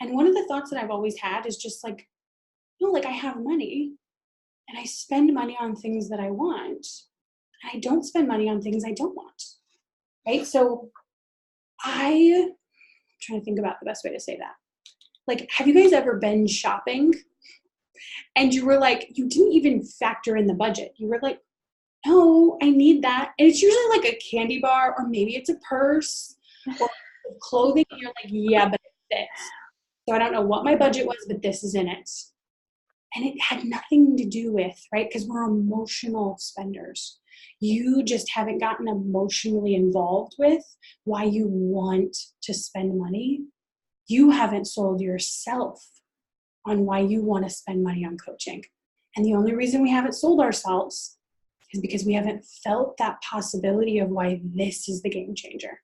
And one of the thoughts that I've always had is just like, you know, like, I have money and I spend money on things that I want, and I don't spend money on things I don't want. Right? So I'm trying to think about the best way to say that. Like, have you guys ever been shopping and you were like, you didn't even factor in the budget? You were like, no, I need that. And it's usually like a candy bar, or maybe it's a purse or clothing. And you're like, yeah, but it fits. So I don't know what my budget was, but this is in it. And it had nothing to do with, right? Because we're emotional spenders. You just haven't gotten emotionally involved with why you want to spend money. You haven't sold yourself on why you want to spend money on coaching. And the only reason we haven't sold ourselves is because we haven't felt that possibility of why this is the game changer.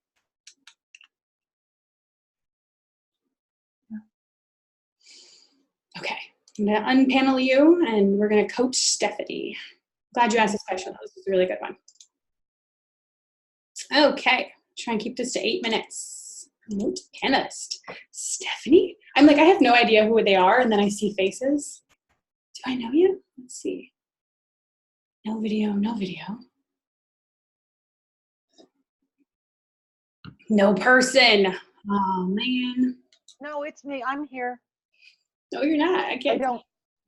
Okay, I'm going to unpanel you and we're going to coach Stephanie. Glad you asked this question. This was a really good one. Okay, try and keep this to 8 minutes. Remote panelist. Stephanie? I'm like, I have no idea who they are, and then I see faces. Do I know you? Let's see. No video, no video. No person. Oh, man. No, it's me. I'm here. No, you're not. I can't.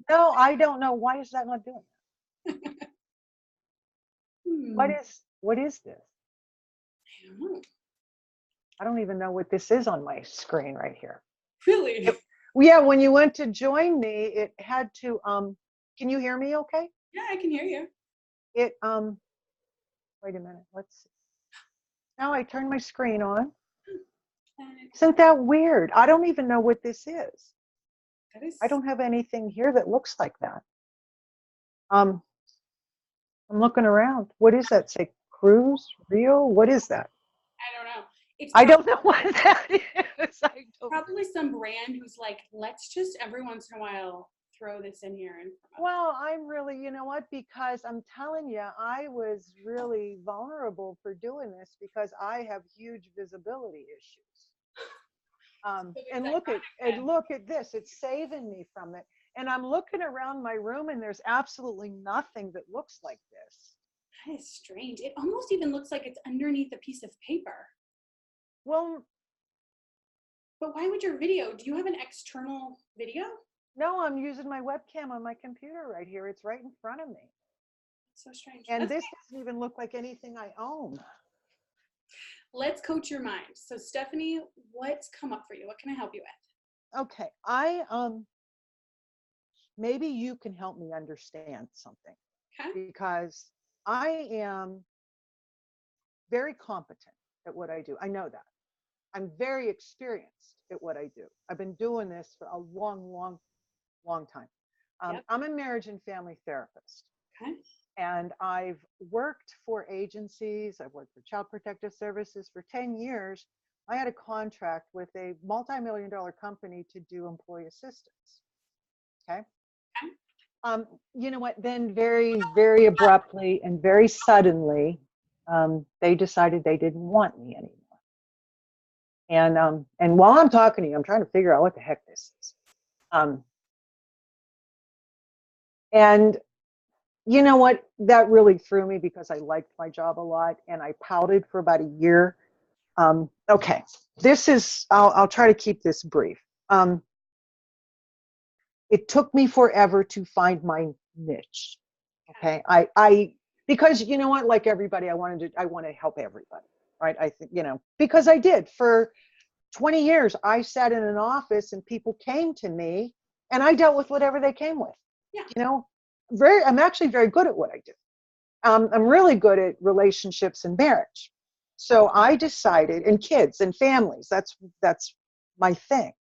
I don't know. Why is that not doing it? What is this? I don't know. I don't even know what this is on my screen right here. Really? Yeah, when you went to join me, it had to, can you hear me okay? Yeah, I can hear you. It, wait a minute, let's see. Now I turn my screen on. Isn't that weird? I don't even know what this is. I don't have anything here that looks like that. I'm looking around. What is that? Say cruise, real? What is that? I don't know. I don't know what that is. Probably some brand who's like, let's just every once in a while throw this in here. And well, I'm really, you know what? Because I'm telling you, I was really vulnerable for doing this because I have huge visibility issues. And look at this. It's saving me from it. And I'm looking around my room and there's absolutely nothing that looks like this. That is strange. It almost even looks like it's underneath a piece of paper. Well, but why would your video? Do you have an external video? No, I'm using my webcam on my computer right here. It's right in front of me. So strange. And this doesn't even look like anything I own. Let's coach your mind. So Stephanie, what's come up for you? What can I help you with? Okay, maybe you can help me understand something. Okay. Because I am very competent at what I do. I know that. I'm very experienced at what I do. I've been doing this for a long time. Yep. I'm a marriage and family therapist. Okay. And I've worked for agencies. I've worked for Child Protective Services for 10 years. I had a contract with a multi-million-dollar company to do employee assistance. Okay. You know what? Then very abruptly and very suddenly, they decided they didn't want me anymore. And while I'm talking to you, I'm trying to figure out what the heck this is. And you know what? That really threw me because I liked my job a lot and I pouted for about a year. Okay, this is, I'll try to keep this brief. It took me forever to find my niche. Okay, because you know what, like everybody, I want to help everybody, right? I think, you know, because I did for 20 years, I sat in an office and people came to me and I dealt with whatever they came with. Yeah. You know, I'm actually very good at what I do. I'm really good at relationships and marriage. So I decided, and kids and families, that's my thing.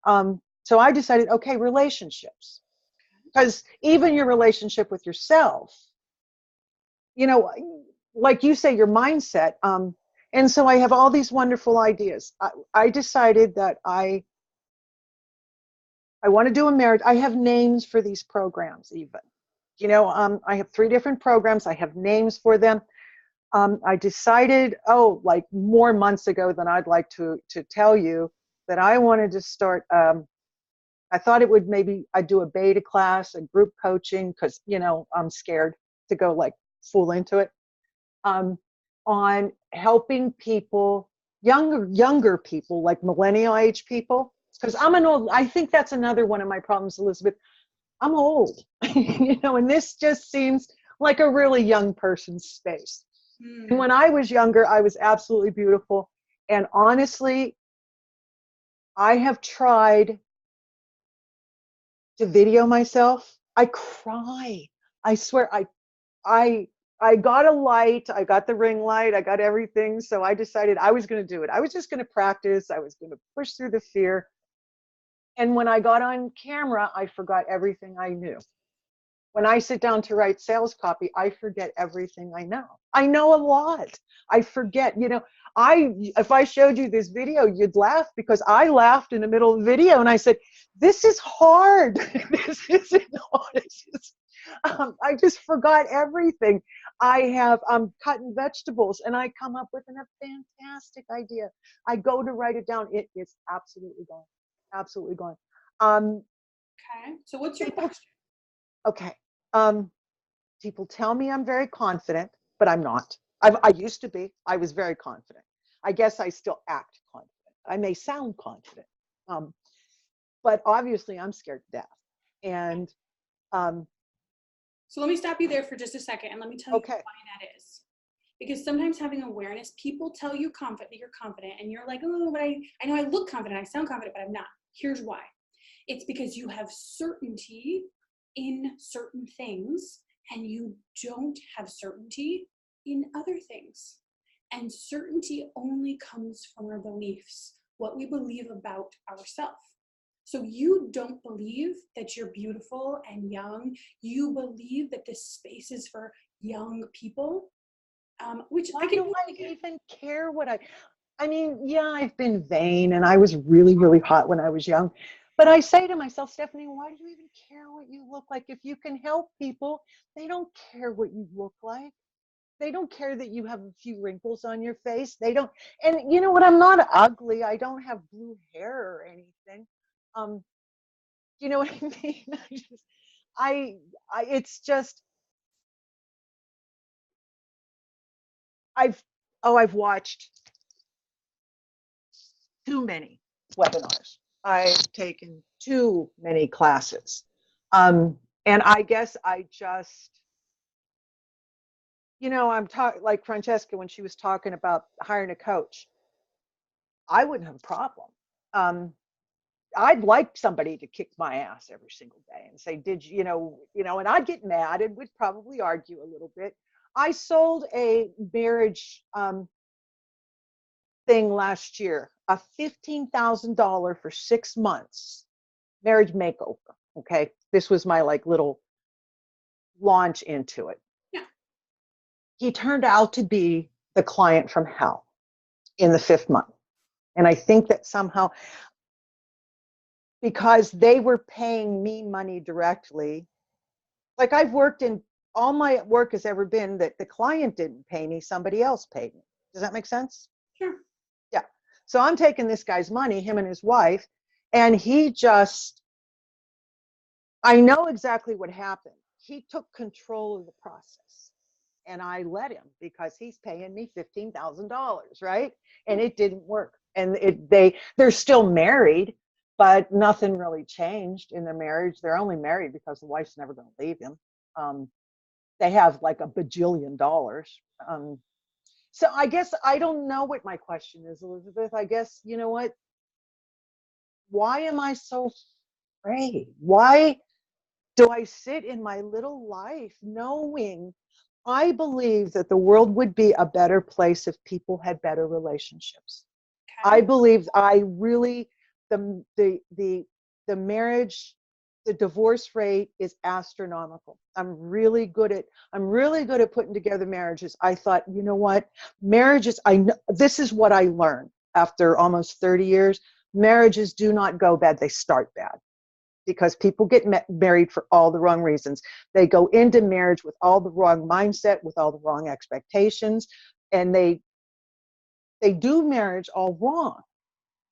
So I decided, okay, relationships, because even your relationship with yourself, you know, like you say, your mindset. And so I have all these wonderful ideas. I decided that I want to do a marriage. I have names for these programs even. You know, I have 3 different programs. I have names for them. I decided, like more months ago than I'd like to tell you, that I wanted to start. I thought it would I'd do a beta class, a group coaching, because, you know, I'm scared to go like full into it, on helping people, younger people, like millennial age people, because I think that's another one of my problems, Elizabeth. I'm old, you know, and this just seems like a really young person's space. And when I was younger, I was absolutely beautiful. And honestly, I have tried to video myself. I cry. I swear, I got a light. I got the ring light. I got everything. So I decided I was going to do it. I was just going to practice. I was going to push through the fear. And when I got on camera, I forgot everything I knew. When I sit down to write sales copy, I forget everything I know. I know a lot. I forget, if I showed you this video, you'd laugh because I laughed in the middle of the video and I said, this is hard. This isn't hard. I just forgot everything. I'm cutting vegetables and I come up with a fantastic idea. I go to write it down. It is absolutely gone. Absolutely gone. Okay. So what's your question? Okay. People tell me I'm very confident, but I'm not. I used to be. I was very confident. I guess I still act confident. I may sound confident, but obviously I'm scared to death. And so let me stop you there for just a second, and let me tell you okay, why that is. Because sometimes having awareness, people tell you that you're confident, and you're like, oh, but I know I look confident, I sound confident, but I'm not. Here's why. It's because you have certainty in certain things, and you don't have certainty in other things. And certainty only comes from our beliefs, what we believe about ourselves. So you don't believe that you're beautiful and young. You believe that this space is for young people, which why I can do I even care what I mean, yeah, I've been vain and I was really, really hot when I was young. But I say to myself, Stephanie, why do you even care what you look like? If you can help people, they don't care what you look like. They don't care that you have a few wrinkles on your face. They don't, and you know what? I'm not ugly. I don't have blue hair or anything. You know what I mean? It's just, I've watched too many webinars. I've taken too many classes. And I guess I just, I'm talking like Francesca when she was talking about hiring a coach. I wouldn't have a problem. I'd like somebody to kick my ass every single day and say, did and I'd get mad and would probably argue a little bit. I sold a marriage thing last year, a $15,000 for 6 months marriage makeover. Okay. This was my little launch into it. Yeah. He turned out to be the client from hell in the 5th month. And I think that somehow, because they were paying me money directly, like I've worked in, all my work has ever been that the client didn't pay me, somebody else paid me. Does that make sense? Sure. Yeah. So I'm taking this guy's money, him and his wife, and I know exactly what happened. He took control of the process and I let him because he's paying me $15,000, right? And it didn't work. And they're still married, but nothing really changed in their marriage. They're only married because the wife's never going to leave him. They have like a bajillion dollars. So I guess I don't know what my question is, Elizabeth. I guess, you know what? Why am I so afraid? Why do I sit in my little life knowing I believe that the world would be a better place if people had better relationships? Okay. I believe the marriage, the divorce rate is astronomical. I'm really good at putting together marriages. I thought, you know what? Marriages, this is what I learned after almost 30 years. Marriages do not go bad, they start bad. Because people get married for all the wrong reasons. They go into marriage with all the wrong mindset, with all the wrong expectations, and they do marriage all wrong.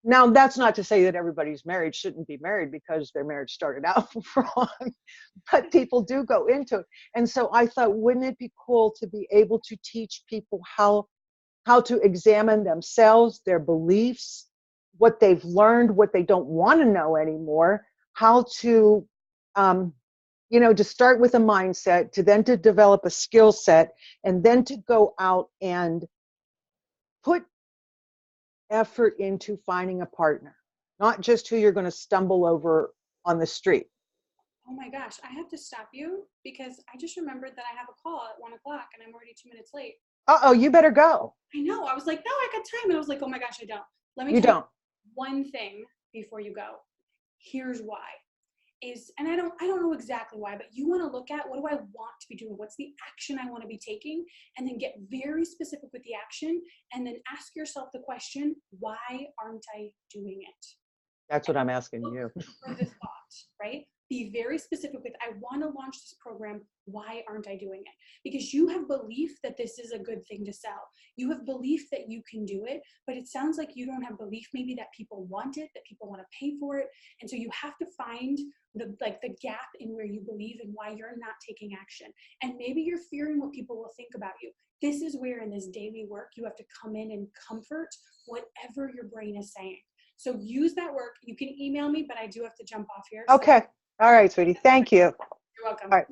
Now, that's not to say that everybody's married shouldn't be married because their marriage started out wrong, but people do go into it. And so I thought, wouldn't it be cool to be able to teach people how to examine themselves, their beliefs, what they've learned, what they don't want to know anymore, how to, to start with a mindset, to develop a skill set, and then to go out and put effort into finding a partner, not just who you're going to stumble over on the street. Oh my gosh, I have to stop you because I just remembered that I have a call at 1:00 and I'm already 2 minutes late. Uh-oh, you better go. I know. I was like, no, I got time. And I was like, oh my gosh, I don't. Let me You tell don't. you one thing before you go. Here's why. is, and I don't know exactly why, but you want to look at, what do I want to be doing? What's the action I want to be taking? And then get very specific with the action, and then ask yourself the question, why aren't I doing it? That's what I'm asking you. For the thought, right? Be very specific with, I want to launch this program. Why aren't I doing it? Because you have belief that this is a good thing to sell. You have belief that you can do it, but it sounds like you don't have belief maybe that people want it, that people want to pay for it. And so you have to find the gap in where you believe and why you're not taking action. And maybe you're fearing what people will think about you. This is where in this daily work, you have to come in and comfort whatever your brain is saying. So use that work. You can email me, but I do have to jump off here. Okay. All right, sweetie. Thank you. You're welcome. All right.